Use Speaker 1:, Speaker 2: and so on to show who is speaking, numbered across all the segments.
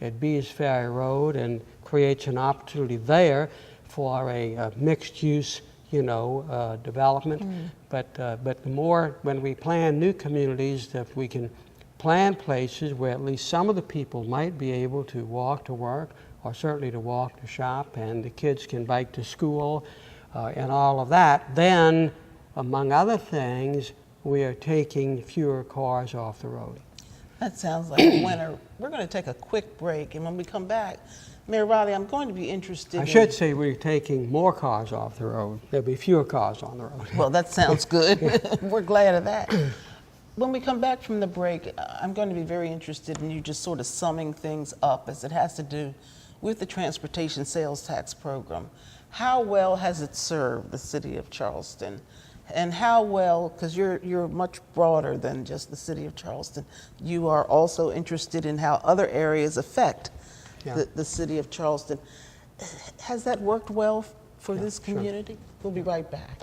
Speaker 1: at Bees Ferry Road and creates an opportunity there for a mixed-use, development. But the more, when we plan new communities, that we can plan places where at least some of the people might be able to walk to work, or certainly to walk to shop, and the kids can bike to school, and all of that, then, among other things, we are taking fewer cars off the road.
Speaker 2: That sounds like a winner. We're going to take a quick break, and when we come back, Mayor Riley, I'm going to be interested
Speaker 1: I should say we're taking more cars off the road. There'll be fewer cars on the road.
Speaker 2: Well, that sounds good. We're glad of that. When we come back from the break, I'm going to be very interested in you just sort of summing things up as it has to do with the transportation sales tax program. How well has it served the city of Charleston? And how well, because you're much broader than just the city of Charleston, you are also interested in how other areas affect the city of Charleston. Has that worked well for this community? Sure. We'll be right back.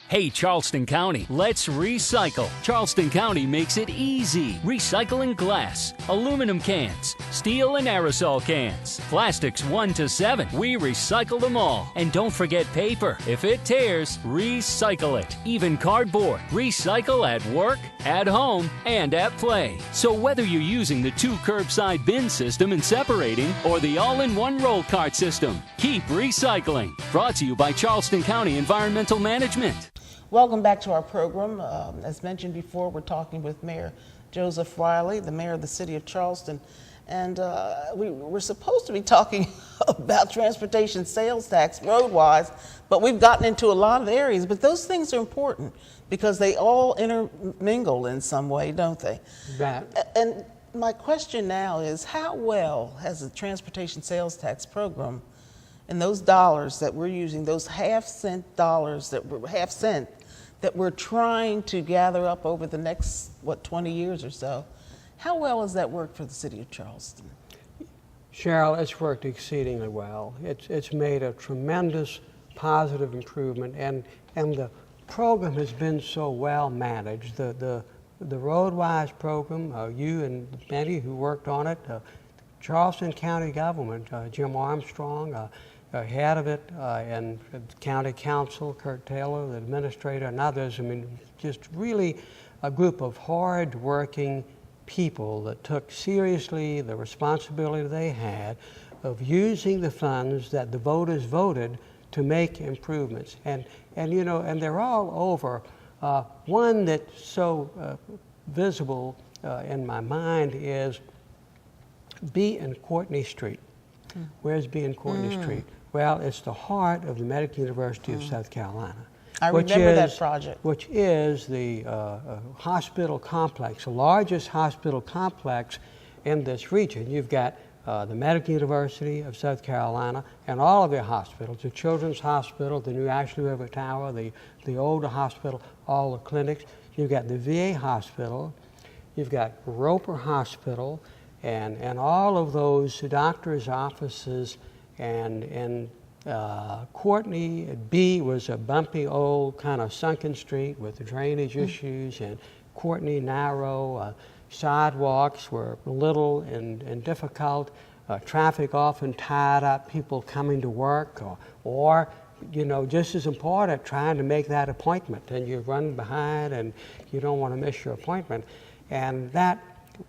Speaker 3: Hey, Charleston County, let's recycle. Charleston County makes it easy. Recycling glass, aluminum cans, steel and aerosol cans, plastics 1 to 7. We recycle them all. And don't forget paper. If it tears, recycle it. Even cardboard. Recycle at work, at home, and at play. So whether you're using the 2 curbside bin system and separating, or the all-in-one roll cart system, keep recycling. Brought to you by Charleston County Environmental Management.
Speaker 2: Welcome back to our program. As mentioned before, we're talking with Mayor Joseph Riley, the mayor of the city of Charleston. And we're supposed to be talking about transportation sales tax road-wise, but we've gotten into a lot of areas. But those things are important because they all intermingle in some way, don't they? And my question now is, how well has the transportation sales tax program and those dollars that we're using, those half-cent dollars that we're trying to gather up over the next, 20 years or so, how well has that worked for the city of Charleston?
Speaker 1: Cheryl, it's worked exceedingly well. It's made a tremendous positive improvement, and the program has been so well managed. The Roadwise program, you and many who worked on it, Charleston County government, Jim Armstrong, head of it, and county council, Kurt Taylor, the administrator, and others. I mean, just really a group of hard-working people that took seriously the responsibility they had of using the funds that the voters voted to make improvements. And they're all over. One that's so visible in my mind is B and Courtney Street. Where's B and Courtney Street? Well, it's the heart of the Medical University of South Carolina.
Speaker 2: I remember that project.
Speaker 1: Which is the hospital complex, the largest hospital complex in this region. You've got the Medical University of South Carolina and all of their hospitals, the Children's Hospital, the new Ashley River Tower, the older hospital, all the clinics. You've got the VA hospital, you've got Roper Hospital, and all of those doctors' offices, and Courtney B was a bumpy old kind of sunken street with the drainage issues, and Courtney narrow, sidewalks were little and difficult, traffic often tied up people coming to work, or just as important, trying to make that appointment, and you run behind and you don't want to miss your appointment. And that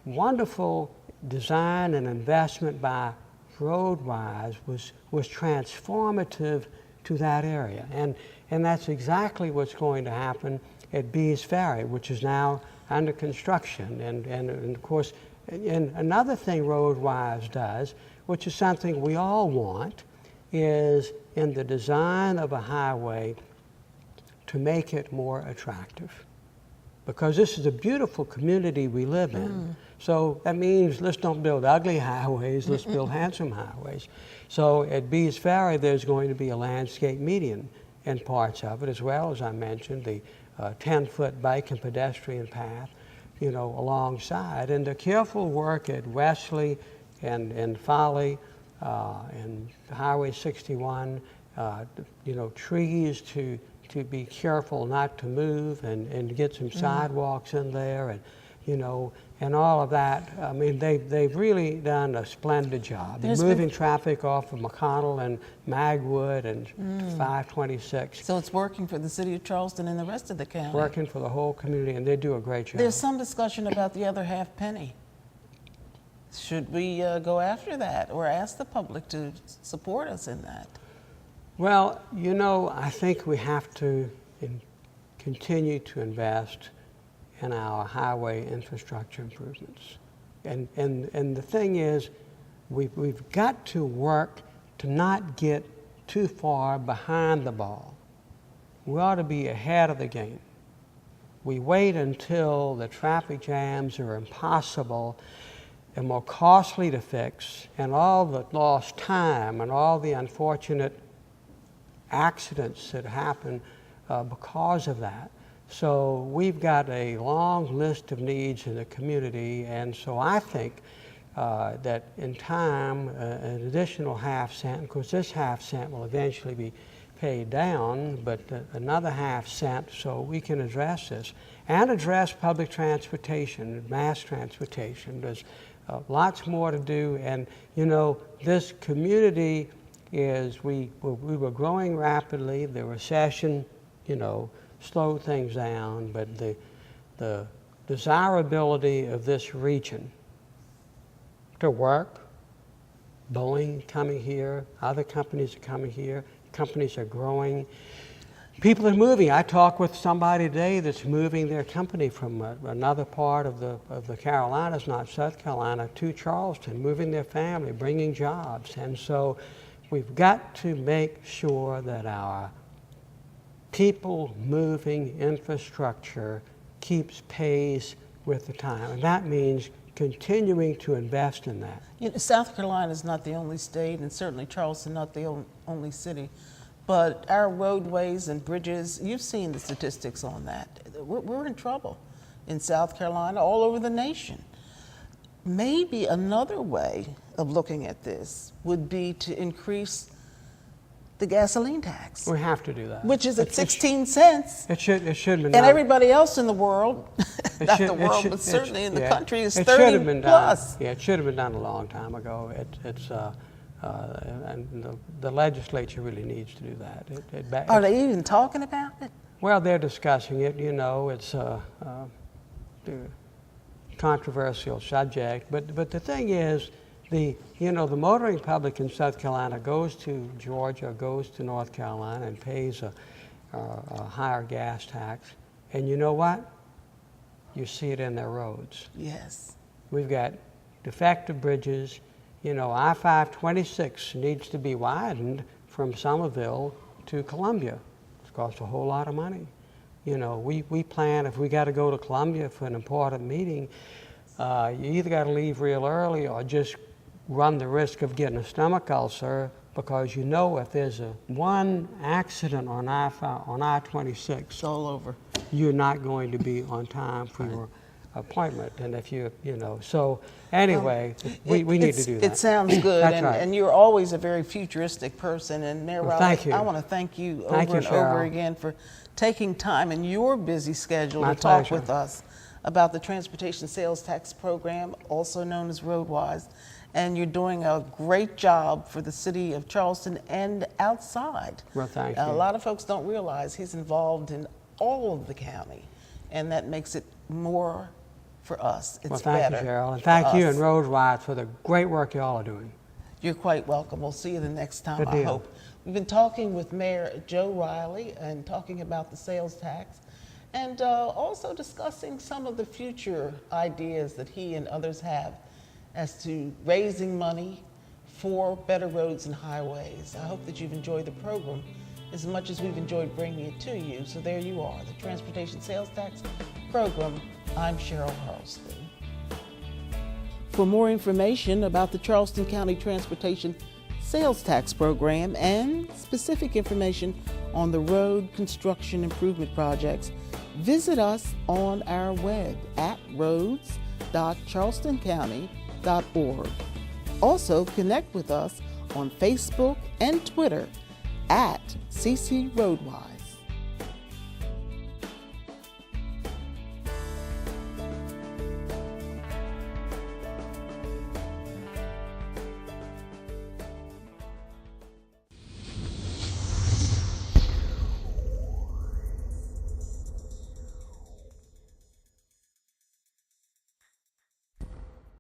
Speaker 1: wonderful design and investment by Roadwise was transformative to that area, and that's exactly what's going to happen at Bees Ferry, which is now under construction. And of course, and another thing Roadwise does, which is something we all want, is in the design of a highway to make it more attractive. Because this is a beautiful community we live in. So that means let's don't build ugly highways, let's build handsome highways. So at Bees Ferry, there's going to be a landscape median in parts of it, as well as I mentioned, the 10-foot bike and pedestrian path, alongside. And the careful work at Wesley and Folly and Highway 61, trees to be careful not to move and get some sidewalks in there, and all of that. I mean, they've really done a splendid job. They're moving traffic off of McConnell and Magwood and 526.
Speaker 2: So it's working for the city of Charleston and the rest of the county.
Speaker 1: Working for the whole community, and they do a great job.
Speaker 2: There's some discussion about the other half penny. Should we go after that or ask the public to support us in that?
Speaker 1: Well, you know, I think we have to continue to invest in our highway infrastructure improvements. And the thing is, we've got to work to not get too far behind the ball. We ought to be ahead of the game. We wait until the traffic jams are impossible and more costly to fix, and all the lost time and all the unfortunate accidents that happen because of that. So we've got a long list of needs in the community, and so I think that in time, an additional half-cent, of course this half-cent will eventually be paid down, but another half-cent so we can address this and address public transportation, mass transportation. There's lots more to do, and you know, this community is, we were growing rapidly. The recession, you know, slowed things down, but the desirability of this region to work, Boeing coming here, other companies are coming here, companies are growing, people are moving. I talked with somebody today that's moving their company from another part of the Carolinas, not South Carolina, to Charleston, moving their family, bringing jobs. And so we've got to make sure that our people moving infrastructure keeps pace with the time. And that means continuing to invest in that.
Speaker 2: You know, South Carolina is not the only state, and certainly Charleston not the only city, but our roadways and bridges, you've seen the statistics on that. We're in trouble in South Carolina, all over the nation. Maybe another way of looking at this would be to increase the gasoline tax.
Speaker 1: We have to do that.
Speaker 2: Which is at 16 cents.
Speaker 1: It should have been
Speaker 2: And
Speaker 1: done.
Speaker 2: everybody else in the world, not the world, but certainly in the country, is 30 plus.
Speaker 1: Yeah, it should have been done a long time ago. And the legislature really needs to do that.
Speaker 2: Are they even talking about it?
Speaker 1: Well, they're discussing it. You know, it's a controversial subject. But the thing is, the motoring public in South Carolina goes to Georgia, goes to North Carolina, and pays a higher gas tax. And you know what? You see it in their roads.
Speaker 2: Yes.
Speaker 1: We've got defective bridges. You know, I-526 needs to be widened from Somerville to Columbia. It's cost a whole lot of money. You know, we plan, if we got to go to Columbia for an important meeting, you either got to leave real early or just run the risk of getting a stomach ulcer, because you know if there's one accident on I-26,
Speaker 2: it's all over.
Speaker 1: You're not going to be on time for your appointment. And if you know, so anyway, we need to do that.
Speaker 2: It sounds good.
Speaker 1: That's right.
Speaker 2: And you're always a very futuristic person. And Mayor Riley,
Speaker 1: thank you.
Speaker 2: I want to thank you
Speaker 1: Thank
Speaker 2: over
Speaker 1: you,
Speaker 2: and over
Speaker 1: Cheryl.
Speaker 2: again for taking time in your busy schedule
Speaker 1: My
Speaker 2: to talk
Speaker 1: pleasure.
Speaker 2: with us about the Transportation Sales Tax Program, also known as Roadwise. And you're doing a great job for the city of Charleston and outside.
Speaker 1: Well, thank you.
Speaker 2: A lot of folks don't realize he's involved in all of the county, and that makes it more for us. It's
Speaker 1: Well, thank
Speaker 2: better
Speaker 1: you, Cheryl. And thank
Speaker 2: for
Speaker 1: you
Speaker 2: us.
Speaker 1: and Roadwise for the great work y'all are doing.
Speaker 2: You're quite welcome. We'll see you the next time,
Speaker 1: Good
Speaker 2: I
Speaker 1: deal.
Speaker 2: hope. We've been talking with Mayor Joe Riley and talking about the sales tax, and also discussing some of the future ideas that he and others have as to raising money for better roads and highways. I hope that you've enjoyed the program as much as we've enjoyed bringing it to you. So there you are, the Transportation Sales Tax Program. I'm Cheryl Harleston. For more information about the Charleston County Transportation Sales Tax Program and specific information on the road construction improvement projects, visit us on our web at roads.charlestoncounty.org. Also, connect with us on Facebook and Twitter at CC Roadwise.